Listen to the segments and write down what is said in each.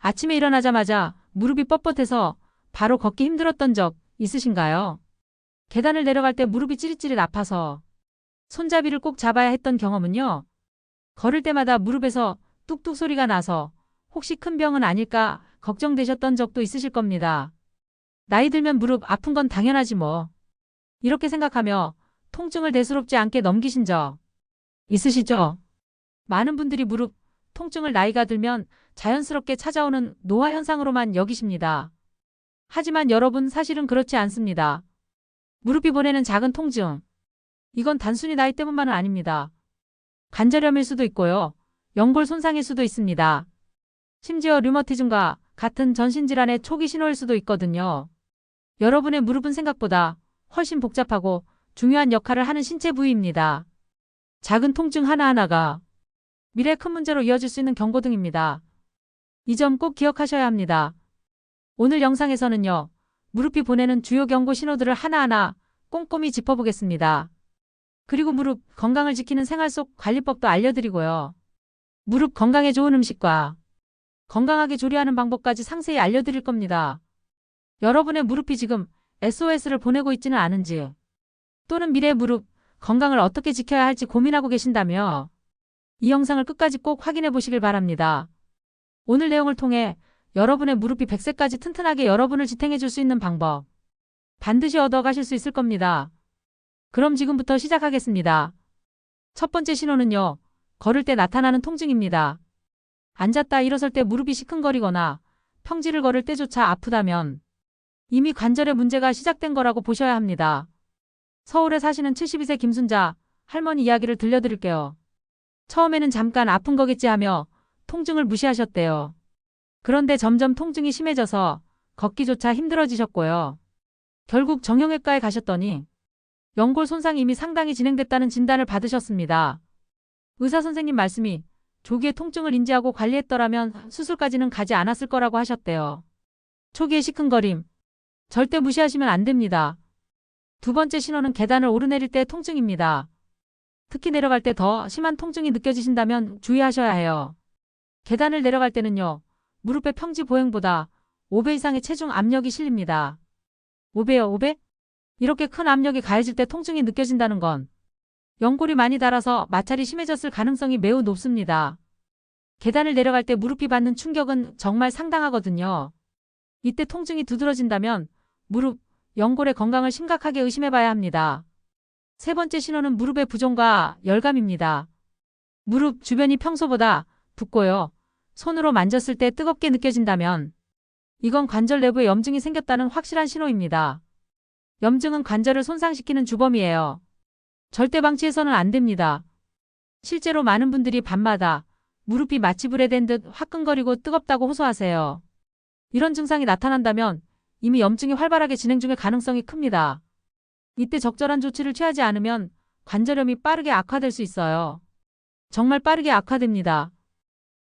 아침에 일어나자마자 무릎이 뻣뻣해서 바로 걷기 힘들었던 적 있으신가요? 계단을 내려갈 때 무릎이 찌릿찌릿 아파서 손잡이를 꼭 잡아야 했던 경험은요? 걸을 때마다 무릎에서 뚝뚝 소리가 나서 혹시 큰 병은 아닐까 걱정되셨던 적도 있으실 겁니다. 나이 들면 무릎 아픈 건 당연하지 뭐. 이렇게 생각하며 통증을 대수롭지 않게 넘기신 적 있으시죠? 많은 분들이 무릎 통증을 나이가 들면 자연스럽게 찾아오는 노화 현상으로만 여기십니다. 하지만 여러분, 사실은 그렇지 않습니다. 무릎이 보내는 작은 통증, 이건 단순히 나이 때문만은 아닙니다. 관절염일 수도 있고요. 연골 손상일 수도 있습니다. 심지어 류머티즘과 같은 전신질환의 초기 신호일 수도 있거든요. 여러분의 무릎은 생각보다 훨씬 복잡하고 중요한 역할을 하는 신체 부위입니다. 작은 통증 하나하나가 미래의 큰 문제로 이어질 수 있는 경고등입니다. 이 점 꼭 기억하셔야 합니다. 오늘 영상에서는요, 무릎이 보내는 주요 경고 신호들을 하나하나 꼼꼼히 짚어보겠습니다. 그리고 무릎 건강을 지키는 생활 속 관리법도 알려드리고요. 무릎 건강에 좋은 음식과 건강하게 조리하는 방법까지 상세히 알려드릴 겁니다. 여러분의 무릎이 지금 SOS를 보내고 있지는 않은지, 또는 미래의 무릎 건강을 어떻게 지켜야 할지 고민하고 계신다며 이 영상을 끝까지 꼭 확인해 보시길 바랍니다. 오늘 내용을 통해 여러분의 무릎이 100세까지 튼튼하게 여러분을 지탱해 줄 수 있는 방법 반드시 얻어가실 수 있을 겁니다. 그럼 지금부터 시작하겠습니다. 첫 번째 신호는요, 걸을 때 나타나는 통증입니다. 앉았다 일어설 때 무릎이 시큰거리거나 평지를 걸을 때조차 아프다면 이미 관절에 문제가 시작된 거라고 보셔야 합니다. 서울에 사시는 72세 김순자 할머니 이야기를 들려드릴게요. 처음에는 잠깐 아픈 거겠지 하며 통증을 무시하셨대요. 그런데 점점 통증이 심해져서 걷기조차 힘들어지셨고요. 결국 정형외과에 가셨더니 연골 손상이 이미 상당히 진행됐다는 진단을 받으셨습니다. 의사 선생님 말씀이 조기에 통증을 인지하고 관리했더라면 수술까지는 가지 않았을 거라고 하셨대요. 초기의 시큰거림, 절대 무시하시면 안 됩니다. 두 번째 신호는 계단을 오르내릴 때 통증입니다. 특히 내려갈 때 더 심한 통증이 느껴지신다면 주의하셔야 해요. 계단을 내려갈 때는요, 무릎의 평지 보행보다 5배 이상의 체중 압력이 실립니다. 5배요, 5배? 이렇게 큰 압력이 가해질 때 통증이 느껴진다는 건 연골이 많이 닳아서 마찰이 심해졌을 가능성이 매우 높습니다. 계단을 내려갈 때 무릎이 받는 충격은 정말 상당하거든요. 이때 통증이 두드러진다면 무릎, 연골의 건강을 심각하게 의심해봐야 합니다. 세 번째 신호는 무릎의 부종과 열감입니다. 무릎 주변이 평소보다 붓고요, 손으로 만졌을 때 뜨겁게 느껴진다면 이건 관절 내부에 염증이 생겼다는 확실한 신호입니다. 염증은 관절을 손상시키는 주범이에요. 절대 방치해서는 안 됩니다. 실제로 많은 분들이 밤마다 무릎이 마치 불에 댄 듯 화끈거리고 뜨겁다고 호소하세요. 이런 증상이 나타난다면 이미 염증이 활발하게 진행 중일 가능성이 큽니다. 이때 적절한 조치를 취하지 않으면 관절염이 빠르게 악화될 수 있어요. 정말 빠르게 악화됩니다.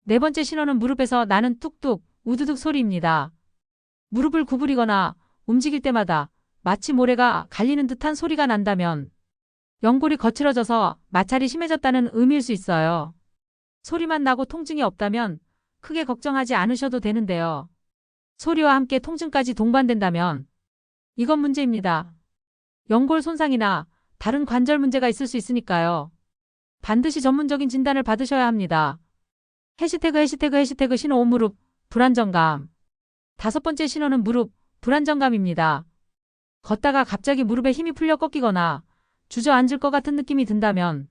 네 번째 신호는 무릎에서 나는 뚝뚝, 우두둑 소리입니다. 무릎을 구부리거나 움직일 때마다 마치 모래가 갈리는 듯한 소리가 난다면 연골이 거칠어져서 마찰이 심해졌다는 의미일 수 있어요. 소리만 나고 통증이 없다면 크게 걱정하지 않으셔도 되는데요. 소리와 함께 통증까지 동반된다면 이건 문제입니다. 연골 손상이나 다른 관절 문제가 있을 수 있으니까요. 반드시 전문적인 진단을 받으셔야 합니다. 해시태그 신호 5 무릎 불안정감. 다섯 번째 신호는 무릎 불안정감입니다. 걷다가 갑자기 무릎에 힘이 풀려 꺾이거나 주저앉을 것 같은 느낌이 든다면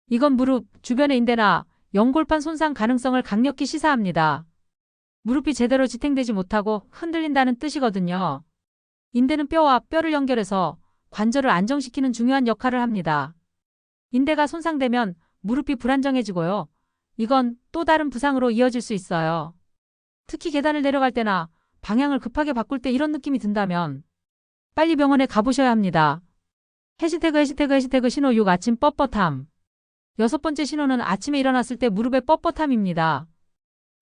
이건 무릎 주변의 인대나 연골판 손상 가능성을 강력히 시사합니다. 무릎이 제대로 지탱되지 못하고 흔들린다는 뜻이거든요. 인대는 뼈와 뼈를 연결해서 관절을 안정시키는 중요한 역할을 합니다. 인대가 손상되면 무릎이 불안정해지고요. 이건 또 다른 부상으로 이어질 수 있어요. 특히 계단을 내려갈 때나 방향을 급하게 바꿀 때 이런 느낌이 든다면 빨리 병원에 가보셔야 합니다. 해시태그 신호 6 아침 뻣뻣함. 여섯 번째 신호는 아침에 일어났을 때 무릎의 뻣뻣함입니다.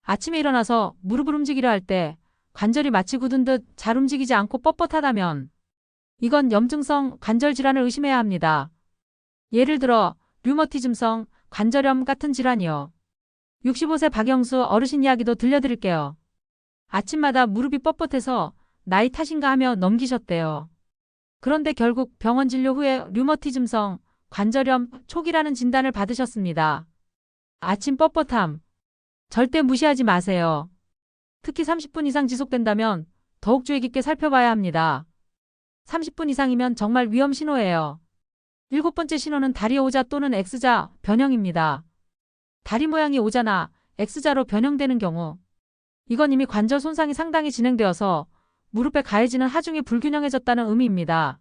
아침에 일어나서 무릎을 움직이려 할 때 관절이 마치 굳은 듯 잘 움직이지 않고 뻣뻣하다면 이건 염증성 관절 질환을 의심해야 합니다. 예를 들어 류머티즘성 관절염 같은 질환이요. 65세 박영수 어르신 이야기도 들려드릴게요. 아침마다 무릎이 뻣뻣해서 나이 탓인가 하며 넘기셨대요. 그런데 결국 병원 진료 후에 류머티즘성, 관절염, 초기라는 진단을 받으셨습니다. 아침 뻣뻣함. 절대 무시하지 마세요. 특히 30분 이상 지속된다면 더욱 주의 깊게 살펴봐야 합니다. 30분 이상이면 정말 위험 신호예요. 7번째 신호는 다리 O자 또는 X자 변형입니다. 다리 모양이 O자나 X자로 변형되는 경우 이건 이미 관절 손상이 상당히 진행되어서 무릎에 가해지는 하중이 불균형해졌다는 의미입니다.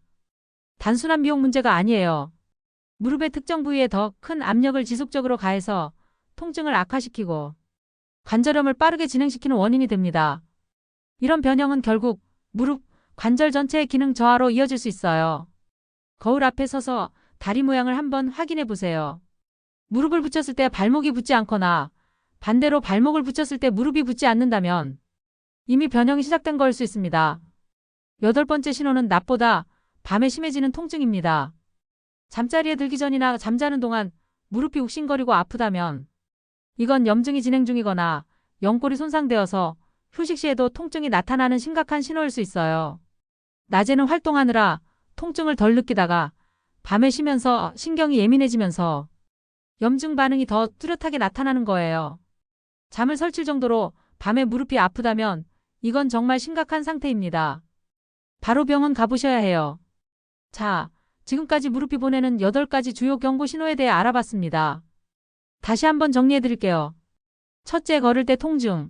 단순한 미용 문제가 아니에요. 무릎의 특정 부위에 더 큰 압력을 지속적으로 가해서 통증을 악화시키고 관절염을 빠르게 진행시키는 원인이 됩니다. 이런 변형은 결국 무릎, 관절 전체의 기능 저하로 이어질 수 있어요. 거울 앞에 서서 다리 모양을 한번 확인해 보세요. 무릎을 붙였을 때 발목이 붙지 않거나 반대로 발목을 붙였을 때 무릎이 붙지 않는다면 이미 변형이 시작된 거일 수 있습니다. 8번째 신호는 낮보다 밤에 심해지는 통증입니다. 잠자리에 들기 전이나 잠자는 동안 무릎이 욱신거리고 아프다면 이건 염증이 진행 중이거나 연골이 손상되어서 휴식 시에도 통증이 나타나는 심각한 신호일 수 있어요. 낮에는 활동하느라 통증을 덜 느끼다가 밤에 쉬면서 신경이 예민해지면서 염증 반응이 더 뚜렷하게 나타나는 거예요. 잠을 설칠 정도로 밤에 무릎이 아프다면 이건 정말 심각한 상태입니다. 바로 병원 가보셔야 해요. 자, 지금까지 무릎이 보내는 8가지 주요 경고 신호에 대해 알아봤습니다. 다시 한번 정리해 드릴게요. 첫째, 걸을 때 통증.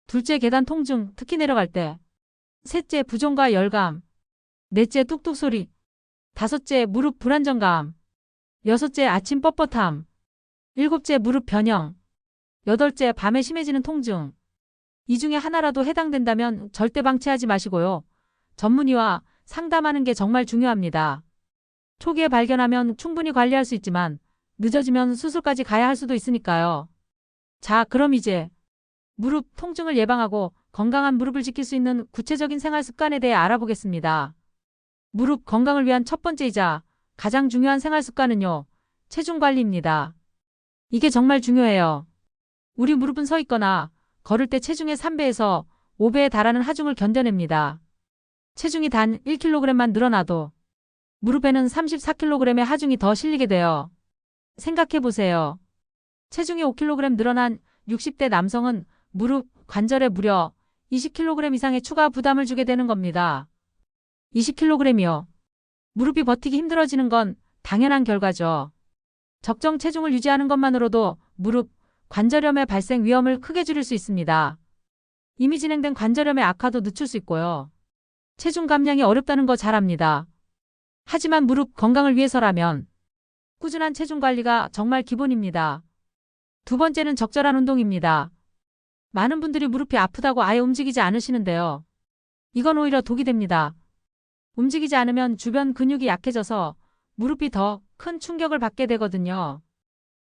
둘째, 계단 통증, 특히 내려갈 때. 셋째, 부종과 열감. 넷째, 뚝뚝 소리. 다섯째, 무릎 불안정감. 여섯째, 아침 뻣뻣함. 일곱째, 무릎 변형. 여덟째, 밤에 심해지는 통증. 이 중에 하나라도 해당된다면 절대 방치하지 마시고요. 전문의와 상담하는 게 정말 중요합니다. 초기에 발견하면 충분히 관리할 수 있지만 늦어지면 수술까지 가야 할 수도 있으니까요. 자, 그럼 이제 무릎 통증을 예방하고 건강한 무릎을 지킬 수 있는 구체적인 생활 습관에 대해 알아보겠습니다. 무릎 건강을 위한 첫 번째이자 가장 중요한 생활 습관은요, 체중 관리입니다. 이게 정말 중요해요. 우리 무릎은 서 있거나 걸을 때 체중의 3배에서 5배에 달하는 하중을 견뎌냅니다. 체중이 단 1kg만 늘어나도 무릎에는 34kg의 하중이 더 실리게 돼요. 생각해보세요. 체중이 5kg 늘어난 60대 남성은 무릎, 관절에 무려 20kg 이상의 추가 부담을 주게 되는 겁니다. 20kg이요. 무릎이 버티기 힘들어지는 건 당연한 결과죠. 적정 체중을 유지하는 것만으로도 무릎, 관절염의 발생 위험을 크게 줄일 수 있습니다. 이미 진행된 관절염의 악화도 늦출 수 있고요. 체중 감량이 어렵다는 거 잘 압니다. 하지만 무릎 건강을 위해서라면 꾸준한 체중 관리가 정말 기본입니다. 두 번째는 적절한 운동입니다. 많은 분들이 무릎이 아프다고 아예 움직이지 않으시는데요. 이건 오히려 독이 됩니다. 움직이지 않으면 주변 근육이 약해져서 무릎이 더 큰 충격을 받게 되거든요.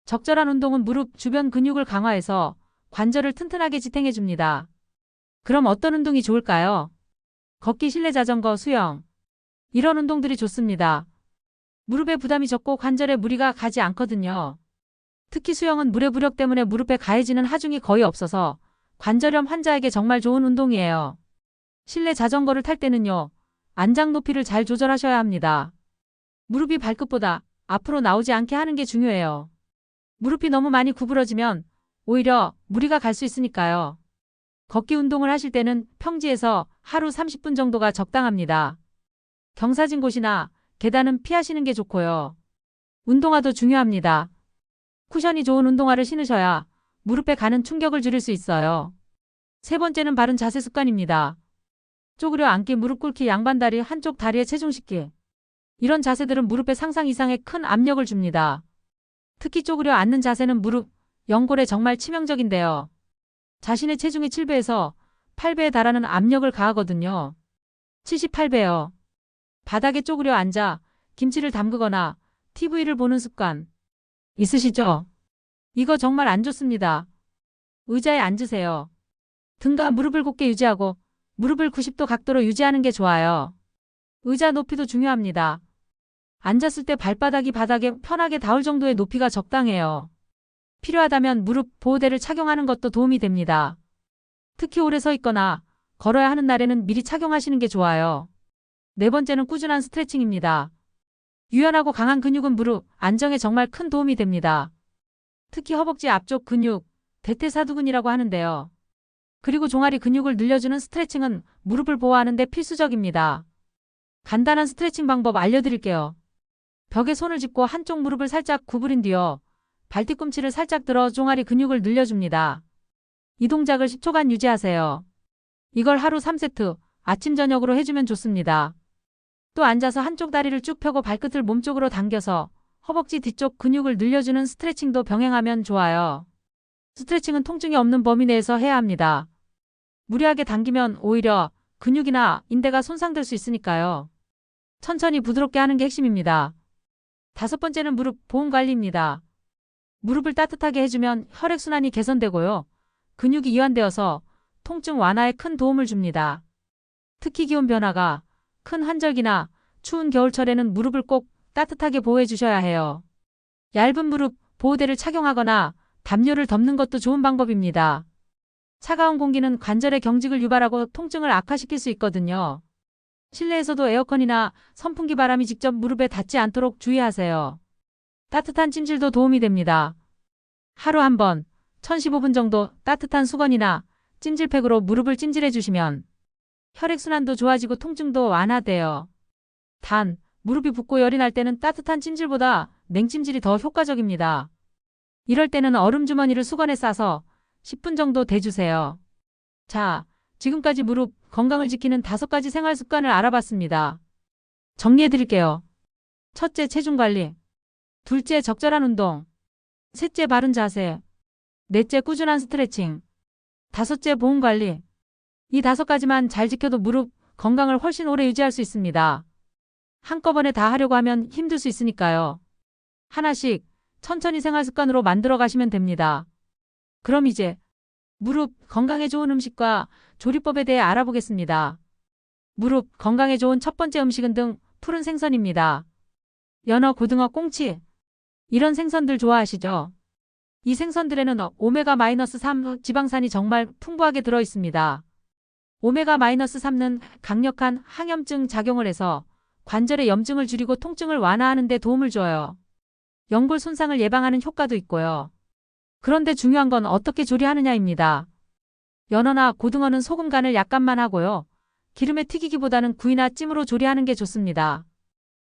적절한 운동은 무릎 주변 근육을 강화해서 관절을 튼튼하게 지탱해 줍니다. 그럼 어떤 운동이 좋을까요? 걷기, 실내 자전거, 수영. 이런 운동들이 좋습니다. 무릎에 부담이 적고 관절에 무리가 가지 않거든요. 특히 수영은 물의 부력 때문에 무릎에 가해지는 하중이 거의 없어서 관절염 환자에게 정말 좋은 운동이에요. 실내 자전거를 탈 때는요, 안장 높이를 잘 조절하셔야 합니다. 무릎이 발끝보다 앞으로 나오지 않게 하는 게 중요해요. 무릎이 너무 많이 구부러지면 오히려 무리가 갈 수 있으니까요. 걷기 운동을 하실 때는 평지에서 하루 30분 정도가 적당합니다. 경사진 곳이나 계단은 피하시는 게 좋고요. 운동화도 중요합니다. 쿠션이 좋은 운동화를 신으셔야 무릎에 가는 충격을 줄일 수 있어요. 세 번째는 바른 자세 습관입니다. 쪼그려 앉기, 무릎 꿇기, 양반다리, 한쪽 다리에 체중 싣기. 이런 자세들은 무릎에 상상 이상의 큰 압력을 줍니다. 특히 쪼그려 앉는 자세는 무릎, 연골에 정말 치명적인데요. 자신의 체중의 7배에서 8배에 달하는 압력을 가하거든요. 78배요. 바닥에 쪼그려 앉아 김치를 담그거나 TV를 보는 습관 있으시죠? 이거 정말 안 좋습니다. 의자에 앉으세요. 등과 무릎을 곧게 유지하고 무릎을 90도 각도로 유지하는 게 좋아요. 의자 높이도 중요합니다. 앉았을 때 발바닥이 바닥에 편하게 닿을 정도의 높이가 적당해요. 필요하다면 무릎 보호대를 착용하는 것도 도움이 됩니다. 특히 오래 서 있거나 걸어야 하는 날에는 미리 착용하시는 게 좋아요. 네 번째는 꾸준한 스트레칭입니다. 유연하고 강한 근육은 무릎 안정에 정말 큰 도움이 됩니다. 특히 허벅지 앞쪽 근육, 대퇴사두근이라고 하는데요. 그리고 종아리 근육을 늘려주는 스트레칭은 무릎을 보호하는 데 필수적입니다. 간단한 스트레칭 방법 알려드릴게요. 벽에 손을 짚고 한쪽 무릎을 살짝 구부린 뒤어 발뒤꿈치를 살짝 들어 종아리 근육을 늘려줍니다. 이 동작을 10초간 유지하세요. 이걸 하루 3세트, 아침 저녁으로 해주면 좋습니다. 또 앉아서 한쪽 다리를 쭉 펴고 발끝을 몸쪽으로 당겨서 허벅지 뒤쪽 근육을 늘려주는 스트레칭도 병행하면 좋아요. 스트레칭은 통증이 없는 범위 내에서 해야 합니다. 무리하게 당기면 오히려 근육이나 인대가 손상될 수 있으니까요. 천천히 부드럽게 하는 게 핵심입니다. 다섯 번째는 무릎 보온 관리입니다. 무릎을 따뜻하게 해주면 혈액순환이 개선되고요. 근육이 이완되어서 통증 완화에 큰 도움을 줍니다. 특히 기온 변화가 큰 환절기나 추운 겨울철에는 무릎을 꼭 따뜻하게 보호해 주셔야 해요. 얇은 무릎 보호대를 착용하거나 담요를 덮는 것도 좋은 방법입니다. 차가운 공기는 관절의 경직을 유발하고 통증을 악화시킬 수 있거든요. 실내에서도 에어컨이나 선풍기 바람이 직접 무릎에 닿지 않도록 주의하세요. 따뜻한 찜질도 도움이 됩니다. 하루 한 번, 1015분 정도 따뜻한 수건이나 찜질팩으로 무릎을 찜질해 주시면 혈액순환도 좋아지고 통증도 완화돼요. 단, 무릎이 붓고 열이 날 때는 따뜻한 찜질보다 냉찜질이 더 효과적입니다. 이럴 때는 얼음 주머니를 수건에 싸서 10분 정도 대주세요. 자, 지금까지 무릎 건강을 지키는 5가지 생활 습관을 알아봤습니다. 정리해 드릴게요. 첫째, 체중 관리. 둘째, 적절한 운동. 셋째, 바른 자세. 넷째, 꾸준한 스트레칭. 다섯째, 보온 관리. 이 5가지만 잘 지켜도 무릎 건강을 훨씬 오래 유지할 수 있습니다. 한꺼번에 다 하려고 하면 힘들 수 있으니까요. 하나씩 천천히 생활 습관으로 만들어 가시면 됩니다. 그럼 이제 무릎 건강에 좋은 음식과 조리법에 대해 알아보겠습니다. 무릎 건강에 좋은 첫 번째 음식은 등 푸른 생선입니다. 연어, 고등어, 꽁치. 이런 생선들 좋아하시죠? 이 생선들에는 오메가-3 지방산이 정말 풍부하게 들어 있습니다. 오메가-3는 강력한 항염증 작용을 해서 관절의 염증을 줄이고 통증을 완화하는 데 도움을 줘요. 연골 손상을 예방하는 효과도 있고요. 그런데 중요한 건 어떻게 조리하느냐입니다. 연어나 고등어는 소금 간을 약간만 하고요. 기름에 튀기기보다는 구이나 찜으로 조리하는 게 좋습니다.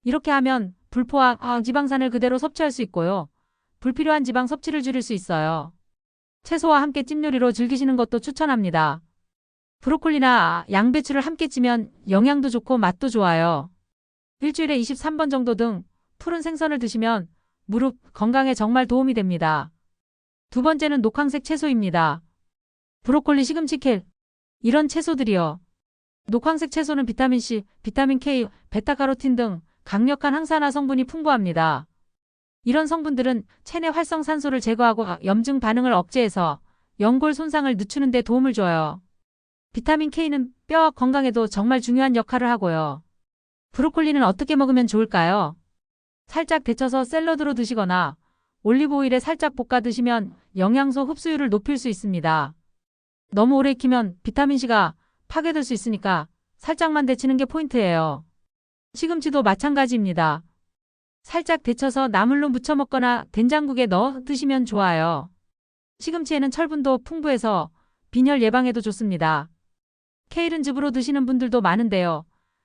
이렇게 하면 불포화 지방산을 그대로 섭취할 수 있고요. 불필요한 지방 섭취를 줄일 수 있어요. 채소와 함께 찜 요리로 즐기시는 것도 추천합니다. 브로콜리나 양배추를 함께 찌면 영양도 좋고 맛도 좋아요. 일주일에 23번 정도 등 푸른 생선을 드시면 무릎 건강에 정말 도움이 됩니다. 두 번째는 녹황색 채소입니다. 브로콜리, 시금치, 켈. 이런 채소들이요. 녹황색 채소는 비타민C, 비타민 K, 베타카로틴 등 강력한 항산화 성분이 풍부합니다. 이런 성분들은 체내 활성산소를 제거하고 염증 반응을 억제해서 연골 손상을 늦추는 데 도움을 줘요. 비타민 K는 뼈 건강에도 정말 중요한 역할을 하고요. 브로콜리는 어떻게 먹으면 좋을까요? 살짝 데쳐서 샐러드로 드시거나 올리브 오일에 살짝 볶아 드시면 영양소 흡수율을 높일 수 있습니다. 너무 오래 익히면 비타민C가 파괴될 수 있으니까 살짝만 데치는 게 포인트예요. 시금치도 마찬가지입니다. 살짝 데쳐서 나물로 무쳐 먹거나 된장국에 넣어 드시면 좋아요. 시금치에는 철분도 풍부해서 빈혈 예방에도 좋습니다. 케일은 즙으로 드시는 분들도 많은데요.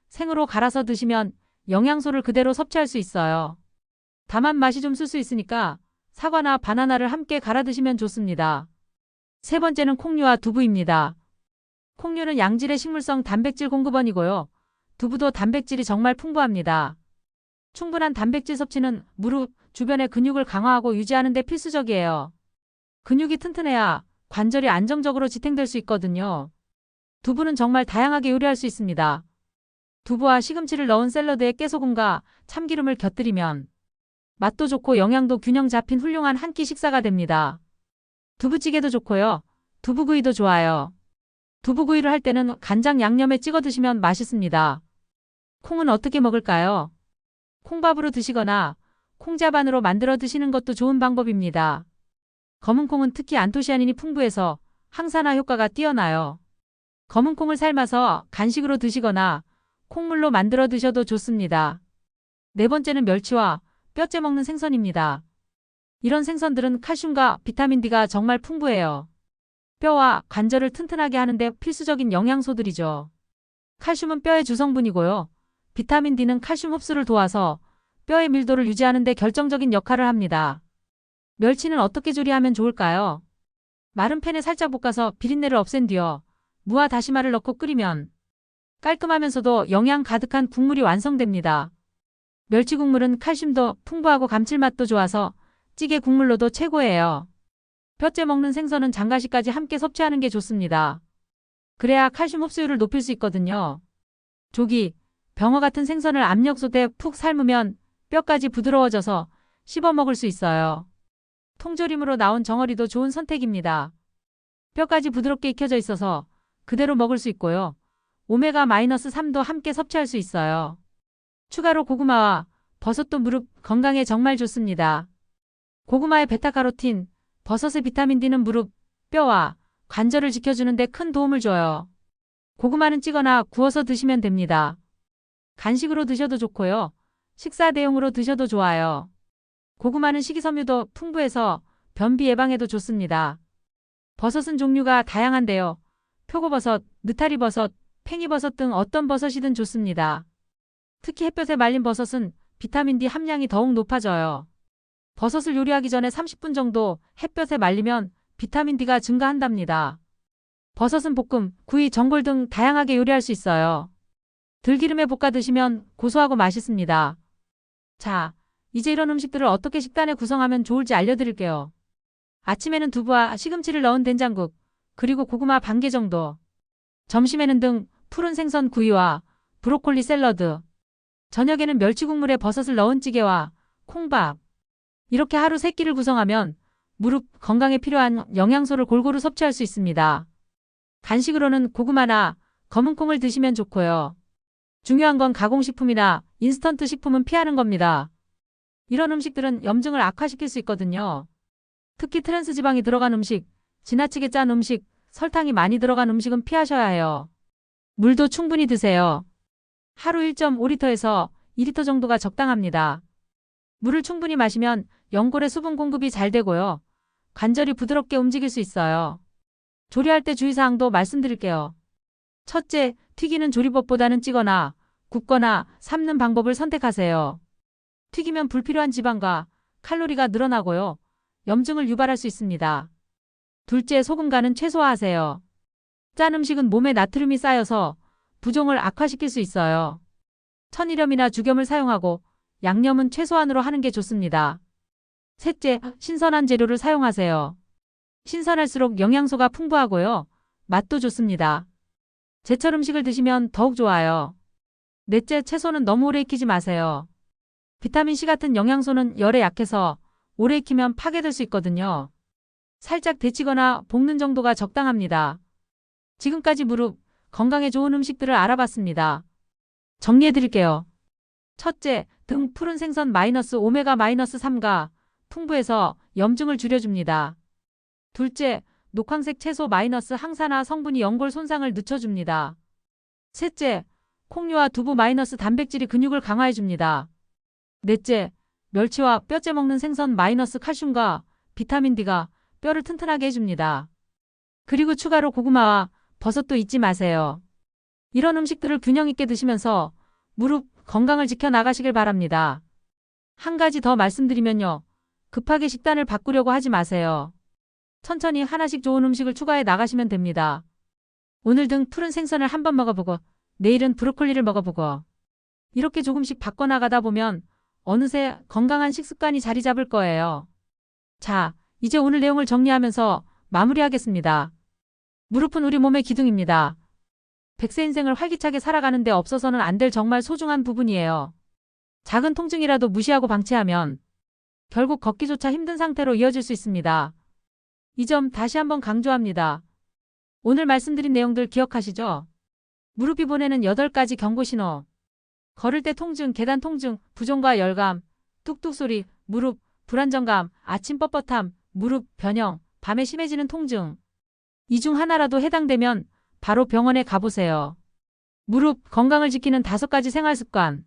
생으로 갈아서 드시면 영양소를 그대로 섭취할 수 있어요. 다만 맛이 좀 쓸 수 있으니까 사과나 바나나를 함께 갈아 드시면 좋습니다. 세 번째는 콩류와 두부입니다. 콩류는 양질의 식물성 단백질 공급원이고요. 두부도 단백질이 정말 풍부합니다. 충분한 단백질 섭취는 무릎 주변의 근육을 강화하고 유지하는 데 필수적이에요. 근육이 튼튼해야 관절이 안정적으로 지탱될 수 있거든요. 두부는 정말 다양하게 요리할 수 있습니다. 두부와 시금치를 넣은 샐러드에 깨소금과 참기름을 곁들이면 맛도 좋고 영양도 균형 잡힌 훌륭한 한 끼 식사가 됩니다. 두부찌개도 좋고요. 두부구이도 좋아요. 두부구이를 할 때는 간장 양념에 찍어 드시면 맛있습니다. 콩은 어떻게 먹을까요? 콩밥으로 드시거나 콩자반으로 만들어 드시는 것도 좋은 방법입니다. 검은 콩은 특히 안토시아닌이 풍부해서 항산화 효과가 뛰어나요. 검은 콩을 삶아서 간식으로 드시거나 콩물로 만들어 드셔도 좋습니다. 네 번째는 멸치와 뼈째 먹는 생선입니다. 이런 생선들은 칼슘과 비타민 D가 정말 풍부해요. 뼈와 관절을 튼튼하게 하는데 필수적인 영양소들이죠. 칼슘은 뼈의 주성분이고요. 비타민 D는 칼슘 흡수를 도와서 뼈의 밀도를 유지하는 데 결정적인 역할을 합니다. 멸치는 어떻게 조리하면 좋을까요? 마른 팬에 살짝 볶아서 비린내를 없앤 뒤어 무와 다시마를 넣고 끓이면 깔끔하면서도 영양 가득한 국물이 완성됩니다. 멸치 국물은 칼슘도 풍부하고 감칠맛도 좋아서 찌개 국물로도 최고예요. 뼈째 먹는 생선은 장가시까지 함께 섭취하는 게 좋습니다. 그래야 칼슘 흡수율을 높일 수 있거든요. 조기, 병어 같은 생선을 압력솥에 푹 삶으면 뼈까지 부드러워져서 씹어 먹을 수 있어요. 통조림으로 나온 정어리도 좋은 선택입니다. 뼈까지 부드럽게 익혀져 있어서 그대로 먹을 수 있고요. 오메가-3도 함께 섭취할 수 있어요. 추가로 고구마와 버섯도 무릎 건강에 정말 좋습니다. 고구마의 베타카로틴, 버섯의 비타민 D는 무릎, 뼈와 관절을 지켜주는 데 큰 도움을 줘요. 고구마는 찌거나 구워서 드시면 됩니다. 간식으로 드셔도 좋고요. 식사 대용으로 드셔도 좋아요. 고구마는 식이섬유도 풍부해서 변비 예방에도 좋습니다. 버섯은 종류가 다양한데요. 표고버섯, 느타리버섯, 팽이버섯 등 어떤 버섯이든 좋습니다. 특히 햇볕에 말린 버섯은 비타민 D 함량이 더욱 높아져요. 버섯을 요리하기 전에 30분 정도 햇볕에 말리면 비타민 D가 증가한답니다. 버섯은 볶음, 구이, 전골 등 다양하게 요리할 수 있어요. 들기름에 볶아 드시면 고소하고 맛있습니다. 자, 이제 이런 음식들을 어떻게 식단에 구성하면 좋을지 알려드릴게요. 아침에는 두부와 시금치를 넣은 된장국, 그리고 고구마 반 개 정도. 점심에는 등 푸른 생선 구이와 브로콜리 샐러드. 저녁에는 멸치 국물에 버섯을 넣은 찌개와 콩밥. 이렇게 하루 3끼를 구성하면 무릎 건강에 필요한 영양소를 골고루 섭취할 수 있습니다. 간식으로는 고구마나 검은 콩을 드시면 좋고요. 중요한 건 가공식품이나 인스턴트 식품은 피하는 겁니다. 이런 음식들은 염증을 악화시킬 수 있거든요. 특히 트랜스 지방이 들어간 음식, 지나치게 짠 음식, 설탕이 많이 들어간 음식은 피하셔야 해요. 물도 충분히 드세요. 하루 1.5리터에서 2리터 정도가 적당합니다. 물을 충분히 마시면 연골의 수분 공급이 잘 되고요. 관절이 부드럽게 움직일 수 있어요. 조리할 때 주의사항도 말씀드릴게요. 첫째, 튀기는 조리법보다는 찌거나 굽거나 삶는 방법을 선택하세요. 튀기면 불필요한 지방과 칼로리가 늘어나고요. 염증을 유발할 수 있습니다. 둘째, 소금간은 최소화하세요. 짠 음식은 몸에 나트륨이 쌓여서 부종을 악화시킬 수 있어요. 천일염이나 죽염을 사용하고 양념은 최소한으로 하는 게 좋습니다. 셋째, 신선한 재료를 사용하세요. 신선할수록 영양소가 풍부하고요. 맛도 좋습니다. 제철 음식을 드시면 더욱 좋아요. 넷째, 채소는 너무 오래 익히지 마세요. 비타민C 같은 영양소는 열에 약해서 오래 익히면 파괴될 수 있거든요. 살짝 데치거나 볶는 정도가 적당합니다. 지금까지 무릎, 건강에 좋은 음식들을 알아봤습니다. 정리해드릴게요. 첫째, 등 푸른 생선 오메가-3가 풍부해서 염증을 줄여줍니다. 둘째, 녹황색 채소 항산화 성분이 연골 손상을 늦춰줍니다. 셋째, 콩류와 두부 단백질이 근육을 강화해줍니다. 넷째, 멸치와 뼈째 먹는 생선 칼슘과 비타민 D가 뼈를 튼튼하게 해줍니다. 그리고 추가로 고구마와 버섯도 잊지 마세요. 이런 음식들을 균형 있게 드시면서 무릎 건강을 지켜나가시길 바랍니다. 한 가지 더 말씀드리면요. 급하게 식단을 바꾸려고 하지 마세요. 천천히 하나씩 좋은 음식을 추가해 나가시면 됩니다. 오늘 등 푸른 생선을 한번 먹어보고 내일은 브로콜리를 먹어보고 이렇게 조금씩 바꿔나가다 보면 어느새 건강한 식습관이 자리 잡을 거예요. 자, 이제 오늘 내용을 정리하면서 마무리하겠습니다. 무릎은 우리 몸의 기둥입니다. 100세 인생을 활기차게 살아가는데 없어서는 안 될 정말 소중한 부분이에요. 작은 통증이라도 무시하고 방치하면 결국 걷기조차 힘든 상태로 이어질 수 있습니다. 이 점 다시 한번 강조합니다. 오늘 말씀드린 내용들 기억하시죠? 무릎이 보내는 8가지 경고신호. 걸을 때 통증, 계단 통증, 부종과 열감, 뚝뚝 소리, 무릎, 불안정감, 아침 뻣뻣함, 무릎, 변형, 밤에 심해지는 통증. 이 중 하나라도 해당되면 바로 병원에 가보세요. 무릎 건강을 지키는 5가지 생활 습관.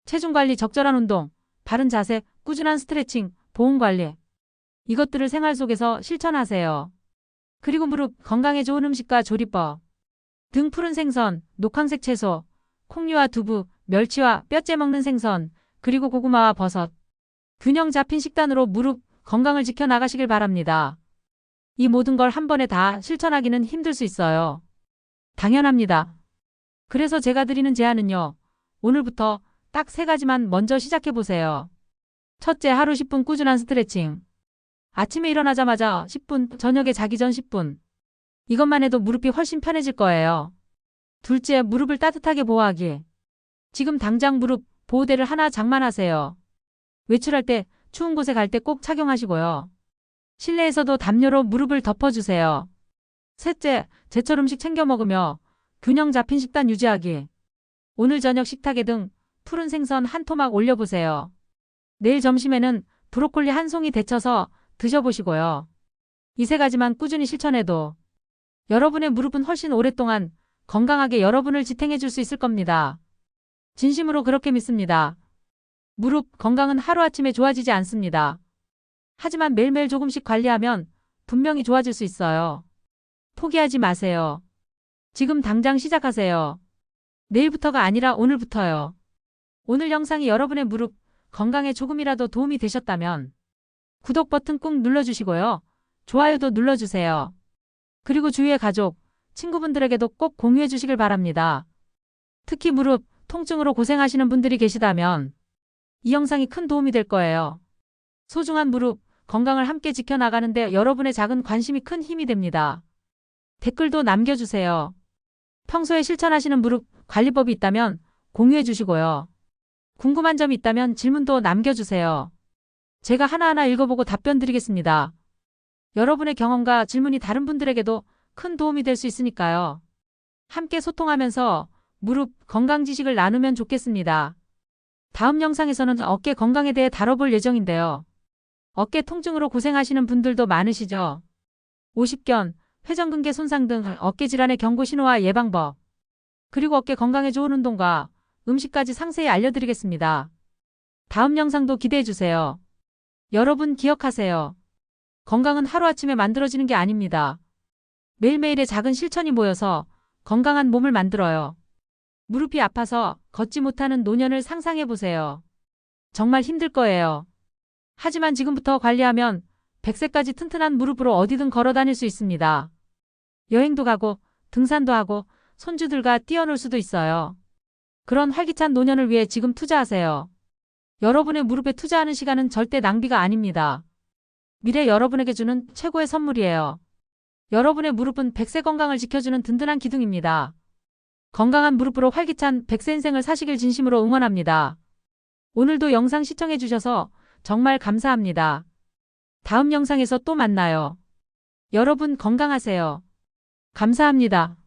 체중 관리, 적절한 운동, 바른 자세, 꾸준한 스트레칭, 보온 관리. 이것들을 생활 속에서 실천하세요. 그리고 무릎 건강에 좋은 음식과 조리법. 등 푸른 생선, 녹황색 채소, 콩류와 두부, 멸치와 뼈째 먹는 생선, 그리고 고구마와 버섯. 균형 잡힌 식단으로 무릎 건강을 지켜나가시길 바랍니다. 이 모든 걸 한 번에 다 실천하기는 힘들 수 있어요. 당연합니다. 그래서 제가 드리는 제안은요. 오늘부터 딱 3가지만 먼저 시작해보세요. 첫째, 하루 10분 꾸준한 스트레칭. 아침에 일어나자마자 10분, 저녁에 자기 전 10분. 이것만 해도 무릎이 훨씬 편해질 거예요. 둘째, 무릎을 따뜻하게 보호하기. 지금 당장 무릎 보호대를 하나 장만하세요. 외출할 때, 추운 곳에 갈 때 꼭 착용하시고요. 실내에서도 담요로 무릎을 덮어주세요. 셋째, 제철 음식 챙겨 먹으며 균형 잡힌 식단 유지하기. 오늘 저녁 식탁에 등 푸른 생선 한 토막 올려보세요. 내일 점심에는 브로콜리 한 송이 데쳐서 드셔보시고요. 이 3가지만 꾸준히 실천해도 여러분의 무릎은 훨씬 오랫동안 건강하게 여러분을 지탱해 줄 수 있을 겁니다. 진심으로 그렇게 믿습니다. 무릎 건강은 하루아침에 좋아지지 않습니다. 하지만 매일매일 조금씩 관리하면 분명히 좋아질 수 있어요. 포기하지 마세요. 지금 당장 시작하세요. 내일부터가 아니라 오늘부터요. 오늘 영상이 여러분의 무릎 건강에 조금이라도 도움이 되셨다면 구독 버튼 꾹 눌러주시고요. 좋아요도 눌러주세요. 그리고 주위의 가족, 친구분들에게도 꼭 공유해 주시길 바랍니다. 특히 무릎 통증으로 고생하시는 분들이 계시다면 이 영상이 큰 도움이 될 거예요. 소중한 무릎 건강을 함께 지켜나가는데 여러분의 작은 관심이 큰 힘이 됩니다. 댓글도 남겨주세요. 평소에 실천하시는 무릎 관리법이 있다면 공유해 주시고요. 궁금한 점이 있다면 질문도 남겨주세요. 제가 하나하나 읽어보고 답변 드리겠습니다. 여러분의 경험과 질문이 다른 분들에게도 큰 도움이 될 수 있으니까요. 함께 소통하면서 무릎 건강 지식을 나누면 좋겠습니다. 다음 영상에서는 어깨 건강에 대해 다뤄볼 예정인데요. 어깨 통증으로 고생하시는 분들도 많으시죠? 오십견, 회전근개 손상 등 어깨 질환의 경고 신호와 예방법, 그리고 어깨 건강에 좋은 운동과 음식까지 상세히 알려드리겠습니다. 다음 영상도 기대해주세요. 여러분 기억하세요. 건강은 하루아침에 만들어지는 게 아닙니다. 매일매일의 작은 실천이 모여서 건강한 몸을 만들어요. 무릎이 아파서 걷지 못하는 노년을 상상해보세요. 정말 힘들 거예요. 하지만 지금부터 관리하면 100세까지 튼튼한 무릎으로 어디든 걸어 다닐 수 있습니다. 여행도 가고 등산도 하고 손주들과 뛰어놀 수도 있어요. 그런 활기찬 노년을 위해 지금 투자하세요. 여러분의 무릎에 투자하는 시간은 절대 낭비가 아닙니다. 미래 여러분에게 주는 최고의 선물이에요. 여러분의 무릎은 100세 건강을 지켜주는 든든한 기둥입니다. 건강한 무릎으로 활기찬 100세 인생을 사시길 진심으로 응원합니다. 오늘도 영상 시청해주셔서 정말 감사합니다. 다음 영상에서 또 만나요. 여러분 건강하세요. 감사합니다.